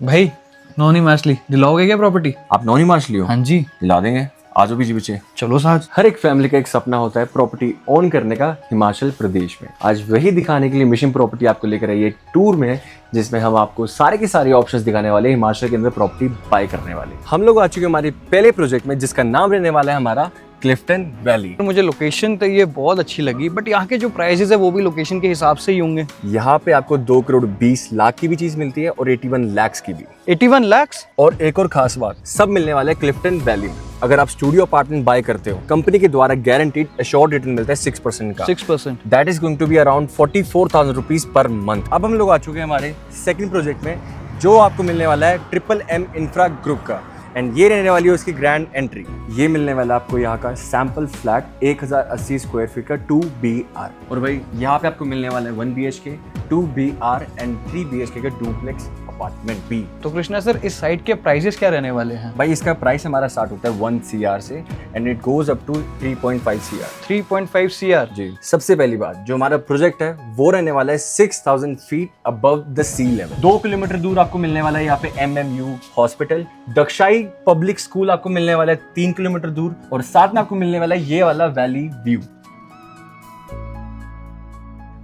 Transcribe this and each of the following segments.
भाई नौनी माछली दिलाओगे क्या प्रॉपर्टी? आप नौनी मार्च लियो? हाँ जी, दिला देंगे। आजो पीछे पीछे। चलो साथ। हर एक फैमिली का एक सपना होता है प्रॉपर्टी ओन करने का हिमाचल प्रदेश में। आज वही दिखाने के लिए मिशन प्रॉपर्टी आपको लेकर आई है टूर में, जिसमें हम आपको सारे के सारे ऑप्शंस दिखाने वाले हैं हिमाचल के अंदर प्रॉपर्टी बाय करने वाले। हम लोग आ चुके हैं हमारे पहले प्रोजेक्ट में, जिसका नाम रहने वाला है हमारा क्लिफ्टन वैली। मुझे लोकेशन तो ये बहुत अच्छी लगी, बट यहाँ के जो प्राइसेस है वो भी लोकेशन के हिसाब से ही होंगे। यहाँ पे आपको 2 करोड़ 20 लाख की भी चीज मिलती है और 81 लाख की भी। 81 लाख। और एक और खास बात, सब मिलने वाला है क्लिफ्टन वैली में। अगर आप स्टूडियो अपार्टमेंट बाय करते हो, कंपनी के द्वारा गारंटीड एश्योर्ड रिटर्न मिलता है 6% का। 6%। That is going to be around 44,000 rupees per month. अब हम लोग आ चुके हैं हमारे सेकंड प्रोजेक्ट में, जो आपको मिलने वाला है ट्रिपल एम इंफ्रा ग्रुप का। एंड ये रहने वाली है उसकी ग्रैंड एंट्री। ये मिलने वाला आपको यहाँ का सैंपल फ्लैट 1080 स्क्वायर फीट का 2BR। और भाई यहाँ पे आपको मिलने वाला है 1 BHK, 2BR एंड 3 BHK का डुप्लेक्स अपार्टमेंट भी। तो कृष्णा सर, इस साइट के प्राइसेस क्या रहने वाले हैं? भाई इसका प्राइस हमारा स्टार्ट होता है 1 CR से and it goes up to 3.5 CR। 3.5 CR। जी। सबसे पहली बात, जो हमारा प्रोजेक्ट है वो रहने वाला है 6000 feet above the sea level. 2 kilometre दूर आपको मिलने वाला है यहाँ पे MMU hospital. Dakshai public school आपको मिलने वाला है 3 किलोमीटर दूर, और साथ में आपको मिलने वाला है ये वाला वैली व्यू।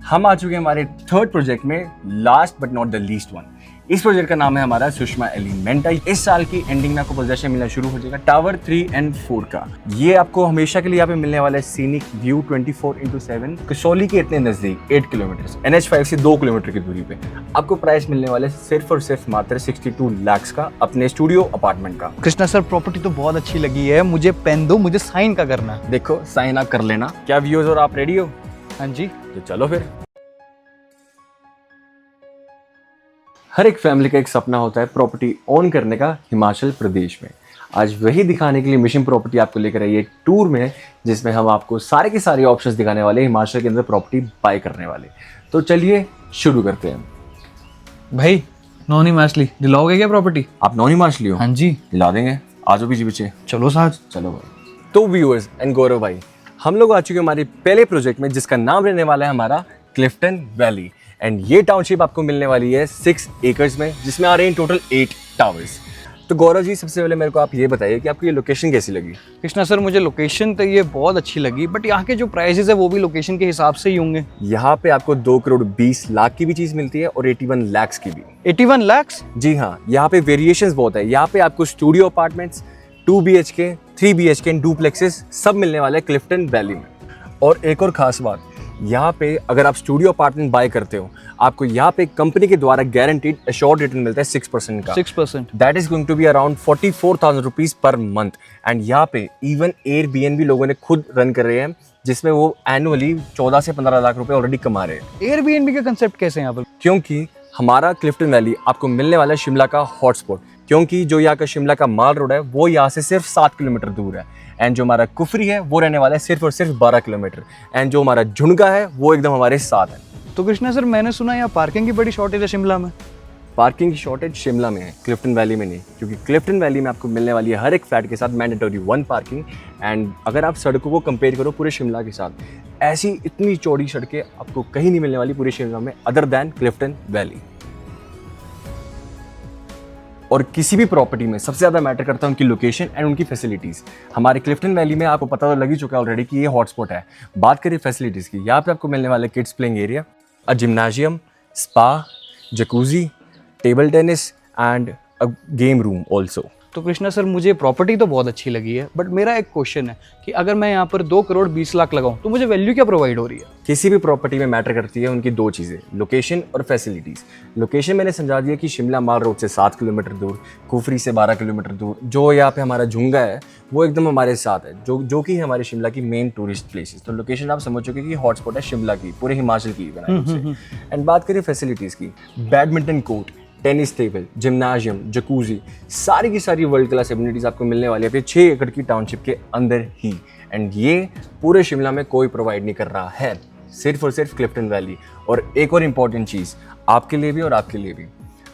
हम आ चुके हैं हमारे थर्ड प्रोजेक्ट में, last but not the least one. इस प्रोजेक्ट का नाम है हमारा सुषमा एलिमेंटा। इस साल की एंडिंग में आपको पोजेशन मिलना शुरू हो जाएगा टावर 3 एंड 4 का। ये आपको हमेशा के लिए यहाँ पे मिलने वाला है सीनिक व्यू 24/7 कसौली के इतने नजदीक 8 किलोमीटर, NH5 से 2 किलोमीटर की दूरी पे। आपको प्राइस मिलने वाला है सिर्फ और सिर्फ मात्र 62 लाख का अपने स्टूडियो अपार्टमेंट का। कृष्णा सर, प्रॉपर्टी तो बहुत अच्छी लगी है, मुझे पेन दो, मुझे साइन का करना है। देखो साइन आप कर लेना। क्या व्यूअर्स और आप रेडी हो? हाँ जी। तो चलो फिर। हर एक फैमिली का एक सपना होता है प्रॉपर्टी ओन करने का हिमाचल प्रदेश में। आज वही दिखाने के लिए मिशन प्रॉपर्टी आपको लेकर आई है टूर में, जिसमें हम आपको सारे के सारे ऑप्शंस दिखाने वाले हैं हिमाचल के अंदर प्रॉपर्टी बाय करने वाले। तो चलिए शुरू करते हैं। भाई नौनी माछली दिलाओगे क्या प्रॉपर्टी? आप नौनी मार्च लियो? हाँ जी, दिला देंगे। आजो पीछे पीछे। चलो साथ। चलो भाई। तो व्यूअर्स एंड गौरव भाई, हम लोग आ चुके हैं हमारे पहले प्रोजेक्ट में, जिसका नाम रहने वाला है हमारा क्लिफ्टन वैली। एंड ये टाउनशिप आपको मिलने वाली है 6 एकर्स में, जिसमें आ रहे हैं टोटल 8 टावर्स। तो गौरव जी, सबसे पहले मेरे को आप ये बताइए कि आपको ये लोकेशन कैसी लगी? कृष्णा सर, मुझे लोकेशन तो ये बहुत अच्छी लगी, बट यहाँ के जो प्राइसेस है वो भी लोकेशन के हिसाब से ही होंगे। यहाँ पे आपको 2 करोड़ 20 लाख की भी चीज मिलती है और 81 लाख की भी। 81 लाख। जी हाँ, यहाँ पे वेरिएशंस बहुत है। यहाँ पे आपको studio apartments 2 BHK, 3 BHK and duplexes सब मिलने वाले हैं क्लिफ्टन वैली में। और एक और खास बात, यहाँ पे अगर आप स्टूडियो अपार्टमेंट बाय करते हो, आपको यहाँ पे कंपनी के द्वारा गारंटीड एश्योर्ड रिटर्न मिलता है 6% का। 6%। That is going to be around 44,000 rupees per month. And यहाँ पे इवन एयरबीएनबी लोगों ने खुद रन कर रहे हैं, जिसमें वो एनुअली 14 से 15 लाख रुपए ऑलरेडी कमा रहे हैं। एयरबीएनबी का कंसेप्ट कैसे है यहाँ पर? क्योंकि हमारा क्लिफ्टन वैली आपको मिलने वाला है शिमला का हॉटस्पॉट, क्योंकि जो यहाँ का शिमला का माल रोड है वो यहाँ से सिर्फ 7 किलोमीटर दूर है। एंड जो हमारा कुफरी है वो रहने वाला है सिर्फ और सिर्फ 12 किलोमीटर। एंड जो हमारा झुनगा है वो एकदम हमारे साथ है। तो कृष्णा सर, मैंने सुना यहाँ पार्किंग की बड़ी शॉर्टेज है शिमला में। पार्किंग की शॉर्टेज शिमला में है, क्लिफ्टन वैली में नहीं, क्योंकि क्लिफ्टन वैली में आपको मिलने वाली है हर एक फ्लैट के साथ मैंडेटरी 1 पार्किंग। एंड अगर आप सड़कों को कंपेयर करो पूरे शिमला के साथ, ऐसी इतनी चौड़ी सड़कें आपको कहीं नहीं मिलने वाली पूरे शिमला में अदर दैन क्लिफ्टन वैली। और किसी भी प्रॉपर्टी में सबसे ज़्यादा मैटर करता है उनकी लोकेशन एंड उनकी फैसिलिटीज़। हमारे क्लिफ्टन वैली में आपको पता तो लग ही चुका है ऑलरेडी कि ये हॉटस्पॉट है। बात करें फैसिलिटीज़ की, यहाँ पे आपको मिलने वाले kids playing area, a gymnasium, spa, jacuzzi, table tennis and a game room also. तो कृष्णा सर, मुझे प्रॉपर्टी तो बहुत अच्छी लगी है, बट मेरा एक क्वेश्चन है कि अगर मैं यहाँ पर 2 करोड़ 20 लाख लगाऊं तो मुझे वैल्यू क्या प्रोवाइड हो रही है? किसी भी प्रॉपर्टी में मैटर करती है उनकी 2 चीज़ें, लोकेशन और फैसिलिटीज़। लोकेशन मैंने समझा दिया कि शिमला माल रोड से 7 किलोमीटर दूर, कुफरी से 12 किलोमीटर दूर, जो यहाँ पे हमारा झुंगा है वो एकदम हमारे साथ है, जो कि हमारे शिमला की मेन टूरिस्ट प्लेसेस। तो लोकेशन आप समझ चुके कि हॉटस्पॉट है शिमला की, पूरे हिमाचल की बनाई। एंड बात करें फैसिलिटीज़ की, badminton court, tennis table, gymnasium, jacuzzi, सारी की सारी वर्ल्ड क्लास एमिनिटीज़ आपको मिलने वाली है 6 एकड़ की टाउनशिप के अंदर ही। एंड ये पूरे शिमला में कोई प्रोवाइड नहीं कर रहा है, सिर्फ और सिर्फ क्लिफ्टन वैली। और एक और इम्पॉर्टेंट चीज़ आपके लिए भी और आपके लिए भी,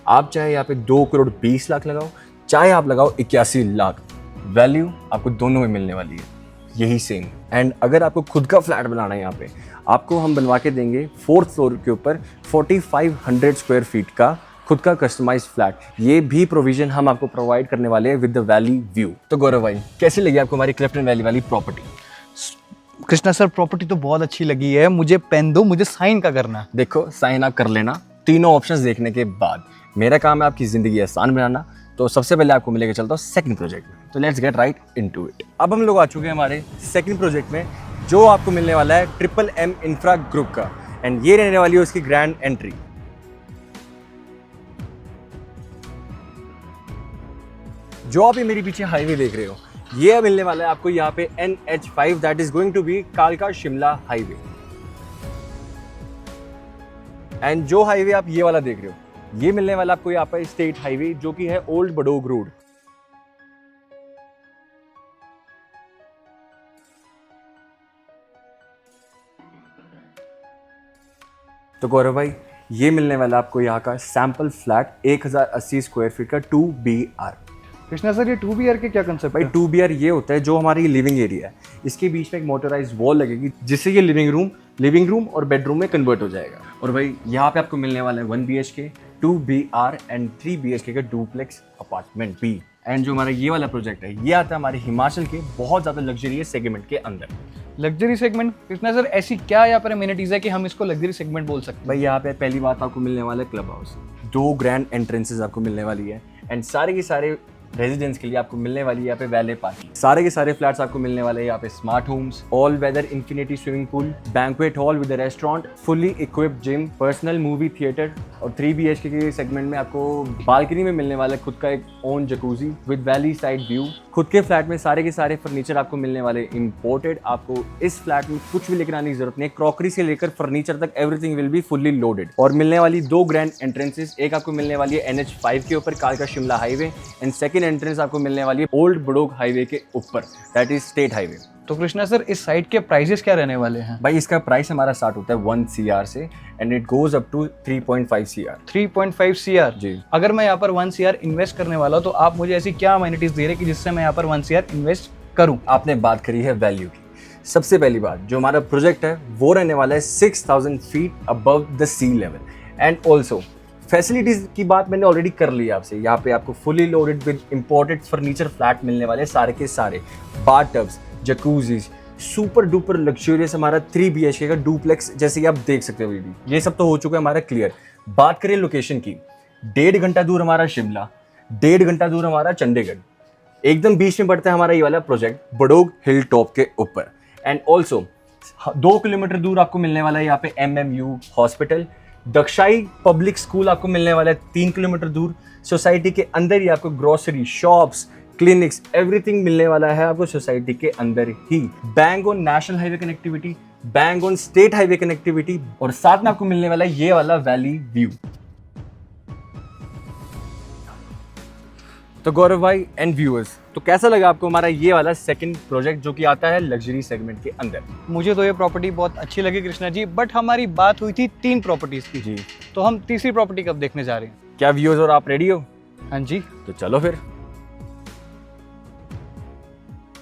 आप चाहे यहाँ पे 2 करोड़ 20 लाख लगाओ, चाहे आप लगाओ 81 लाख, वैल्यू आपको दोनों में मिलने वाली है यही सेम। एंड अगर आपको खुद का फ्लैट बनाना है यहाँ पे, आपको हम बनवा के देंगे 4th फ्लोर के ऊपर 4500 स्क्वायर फीट का खुद का कस्टमाइज फ्लैट, ये भी प्रोविजन हम आपको प्रोवाइड करने वाले हैं विद द वैली व्यू। तो गौरव भाई, कैसी लगी आपको हमारी क्लिफ्टन वैली वाली प्रॉपर्टी? कृष्णा सर प्रॉपर्टी तो बहुत अच्छी लगी है, मुझे पेन दो, मुझे साइन का करना है। देखो, साइन आप कर लेना तीनों ऑप्शंस देखने के बाद। मेरा काम है आपकी ज़िंदगी आसान बनाना, तो सबसे पहले आपको मिलेगा चलता हूँ सेकंड प्रोजेक्ट में। तो let's get right into it. अब हम लोग आ चुके हैं हमारे सेकंड प्रोजेक्ट में, जो आपको मिलने वाला है ट्रिपल एम इंफ्रा ग्रुप का, एंड ये रहने वाली है उसकी ग्रैंड एंट्री। जो आप ये मेरे पीछे हाईवे देख रहे हो, ये मिलने वाला है आपको यहाँ पे NH5, that is going to be कालका शिमला हाईवे। एंड जो हाईवे आप ये वाला देख रहे हो, ये मिलने वाला आपको यहाँ पे स्टेट हाईवे, जो कि है ओल्ड बडोग रोड। तो गौरव भाई, ये मिलने वाला आपको यहाँ का सैंपल फ्लैट 1080 स्क्वायर फीट का 2BR। कृष्णा सर ये 2BR के क्या कंसेप्ट भाई है? 2BR ये होता है जो हमारी लिविंग एरिया है, इसके बीच में एक मोटराइज वॉल लगेगी, जिससे ये लिविंग रूम और बेडरूम में कन्वर्ट हो जाएगा। और भाई यहाँ पे आपको मिलने वाला है 1 BHK, 2BR एंड 3 BHK का डुप्लेक्स अपार्टमेंट भी। एंड जो हमारा ये वाला प्रोजेक्ट है, ये आता है हमारे हिमाचल के बहुत ज़्यादा लग्जरियस सेगमेंट के अंदर। Luxury segment? कृष्णा सर ऐसी क्या यहाँ पर अमेनिटीज है कि हम इसको लग्जरी सेगमेंट बोल सकते हैं? भाई यहाँ पे पहली बात आपको मिलने वाला है क्लब हाउस, 2 ग्रैंड एंट्रेंसेस आपको मिलने वाली है, एंड सारे के सारे रेजिडेंस के लिए आपको मिलने वाली है यहाँ पे वैले पार्किंग। सारे के सारे फ्लैट्स आपको मिलने वाले हैं यहाँ पे smart homes, all weather infinity swimming pool, banquet hall with restaurant, fully equipped gym, personal movie theatre, और 3 BHK के सेगमेंट में आपको बालकनी में मिलने वाला है खुद का एक own jacuzzi with valley side view. खुद के फ्लैट में सारे के सारे फर्नीचर आपको मिलने वाले इंपोर्टेड। आपको इस फ्लैट में कुछ भी लेकर आने की जरूरत नहीं है, क्रॉकरी से लेकर फर्नीचर तक everything will be fully loaded. और मिलने वाली 2 ग्रैंड एंट्रेंसेस, एक आपको मिलने वाली है NH5 के ऊपर कालका Shimla highway, and second entrance आपको मिलने वाली है ओल्ड बडोग हाईवे के ऊपर, दैट इज स्टेट हाईवे। तो कृष्णा सर इस साइट के प्राइसेस क्या रहने वाले हैं? भाई इसका प्राइस हमारा स्टार्ट होता है 1 CR से, and it goes up to 3.5 CR। 3.5 CR जी। अगर मैं यहाँ पर 1 CR इन्वेस्ट करने वाला हूँ, तो आप मुझे ऐसी क्या अमेनिटीज दे रहे हैं कि जिससे मैं यहाँ पर 1 CR इन्वेस्ट करूँ? आपने बात करी है वैल्यू की। सबसे पहली बात, जो हमारा प्रोजेक्ट है वो रहने वाला है 6000 feet above the sea level, and also facilities की बात मैंने ऑलरेडी कर ली है आपसे। यहाँ पे आपको fully loaded with imported furniture flat मिलने वाले सारे के सारे, बाथटब्स, जकूजीज, सुपर डुपर लग्जरियस हमारा 3 BHK का डुप्लेक्स, जैसे कि आप देख सकते हो। ये सब तो हो चुका है हमारा क्लियर। बात करें लोकेशन की, 1.5 घंटा दूर हमारा शिमला, 1.5 घंटा दूर हमारा चंडीगढ़, एकदम बीच में पड़ता है हमारा ये वाला प्रोजेक्ट बडोग हिल टॉप के ऊपर। एंड ऑल्सो 2 किलोमीटर दूर आपको मिलने वाला है यहाँ पे MMU hospital, Dakshai public school आपको मिलने वाला है 3 किलोमीटर दूर। सोसाइटी के अंदर ही आपको ग्रोसरी, शॉप्स, क्लिनिक्स, एवरीथिंग मिलने वाला है आपको सोसाइटी के अंदर ही। Bang on national highway connectivity, bang on state highway connectivity, और साथ में आपको मिलने वाला है ये वाला वैली व्यू। तो गौरव भाई एंड व्यूअर्स, तो कैसा लगा आपको हमारा ये वाला सेकंड प्रोजेक्ट जो कि आता है लग्जरी सेगमेंट के अंदर? मुझे तो ये प्रॉपर्टी बहुत अच्छी लगी कृष्णा जी, बट हमारी बात हुई थी 3 प्रॉपर्टीज की जी। तो हम तीसरी प्रॉपर्टी कब देखने जा रहे हैं? क्या व्यूअर्स और आप रेडी हो? हाँ जी। तो चलो फिर।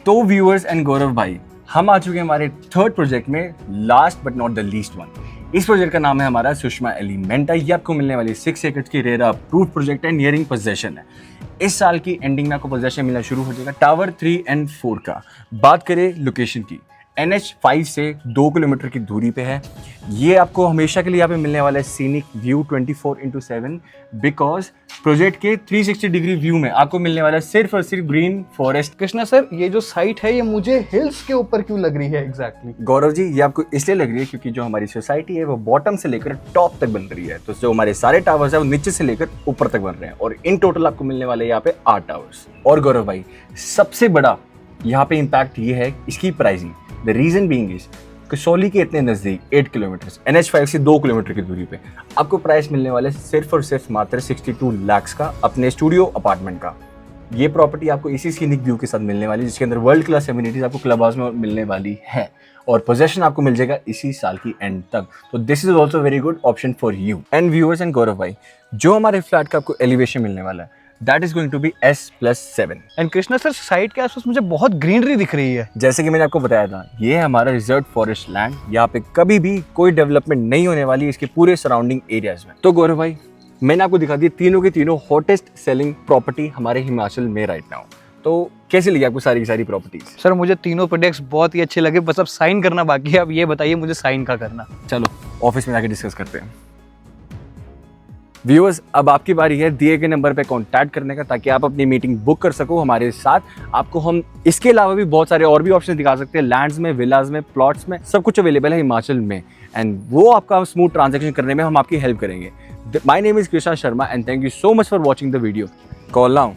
तो व्यूअर्स एंड गौरव भाई, हम आ चुके हैं हमारे थर्ड प्रोजेक्ट में, last but not the least one. इस प्रोजेक्ट का नाम है हमारा सुषमा एलिमेंटा। ये आपको मिलने वाली 6 एकड़ की रेरा अप्रूव्ड प्रोजेक्ट है, नियरिंग पोजेशन है। इस साल की एंडिंग में आपको पोजेशन मिलना शुरू हो जाएगा टावर 3 एंड 4 का। बात करें लोकेशन की, NH5 से 2 किलोमीटर की दूरी पे है। ये आपको हमेशा के लिए यहाँ पे मिलने वाला है सीनिक व्यू 24/7, बिकॉज प्रोजेक्ट के 360 डिग्री व्यू में आपको मिलने वाला है सिर्फ और सिर्फ ग्रीन फॉरेस्ट। कृष्णा सर ये जो साइट है ये मुझे हिल्स के ऊपर क्यों लग रही है एग्जैक्टली? गौरव जी, ये आपको इसलिए लग रही है क्योंकि जो हमारी सोसाइटी है वो बॉटम से लेकर टॉप तक बन रही है। तो जो हमारे सारे टावर्स है वो नीचे से लेकर ऊपर तक बन रहे हैं, और इन टोटल आपको मिलने वाले यहाँ पे 8 टावर्स। और गौरव भाई, सबसे बड़ा यहाँ पे इम्पैक्ट ये है इसकी pricing. The reason being is Kasauli के इतने नज़दीक 8 किलोमीटर, NH5 से 2 किलोमीटर की दूरी पे आपको प्राइस मिलने वाले सिर्फ और सिर्फ मात्र 62 लाख का अपने स्टूडियो अपार्टमेंट का। ये प्रॉपर्टी आपको इसी सीनिक व्यू के साथ मिलने वाली है, जिसके अंदर वर्ल्ड क्लास एमिनिटीज आपको क्लब हाउस में मिलने वाली है, और पोजेशन आपको मिल जाएगा इसी साल की एंड तक। तो this is also very good option for you and viewers and Gaurav भाई। जो हमारे फ्लैट का आपको एलिवेशन मिलने वाला है that is going to be S+7। And Krishna sir site के आसपास मुझे बहुत ग्रीनरी दिख रही है। जैसे कि मैंने आपको बताया था, ये है हमारा रिजर्व फॉरेस्ट लैंड। यहाँ पे कभी भी कोई डेवलपमेंट नहीं होने वाली इसके पूरे सराउंडिंग एरियाज में। तो गौरव भाई, मैंने आपको दिखा दी तीनों की तीनों हॉटेस्ट सेलिंग प्रॉपर्टी हमारे हिमाचल में राइट नाउ। तो कैसे लगी आपको सारी की सारी प्रॉपर्टीज? सर मुझे तीनों प्रोडक्ट्स बहुत ही अच्छे लगे, बस अब साइन करना बाकी है। अब ये बताइए मुझे साइन का करना। चलो ऑफिस में जाके डिस्कस करते हैं। व्यूअर्स, अब आपकी बारी है दिए गए नंबर पे कांटेक्ट करने का, ताकि आप अपनी मीटिंग बुक कर सको हमारे साथ। आपको हम इसके अलावा भी बहुत सारे और भी ऑप्शन दिखा सकते हैं, लैंड्स में, विलाज में, प्लॉट्स में, सब कुछ अवेलेबल है हिमाचल में। एंड वो आपका स्मूथ ट्रांजैक्शन करने में हम आपकी हेल्प करेंगे। My name is Krishna Sharma and thank you so much for watching the video. Call now.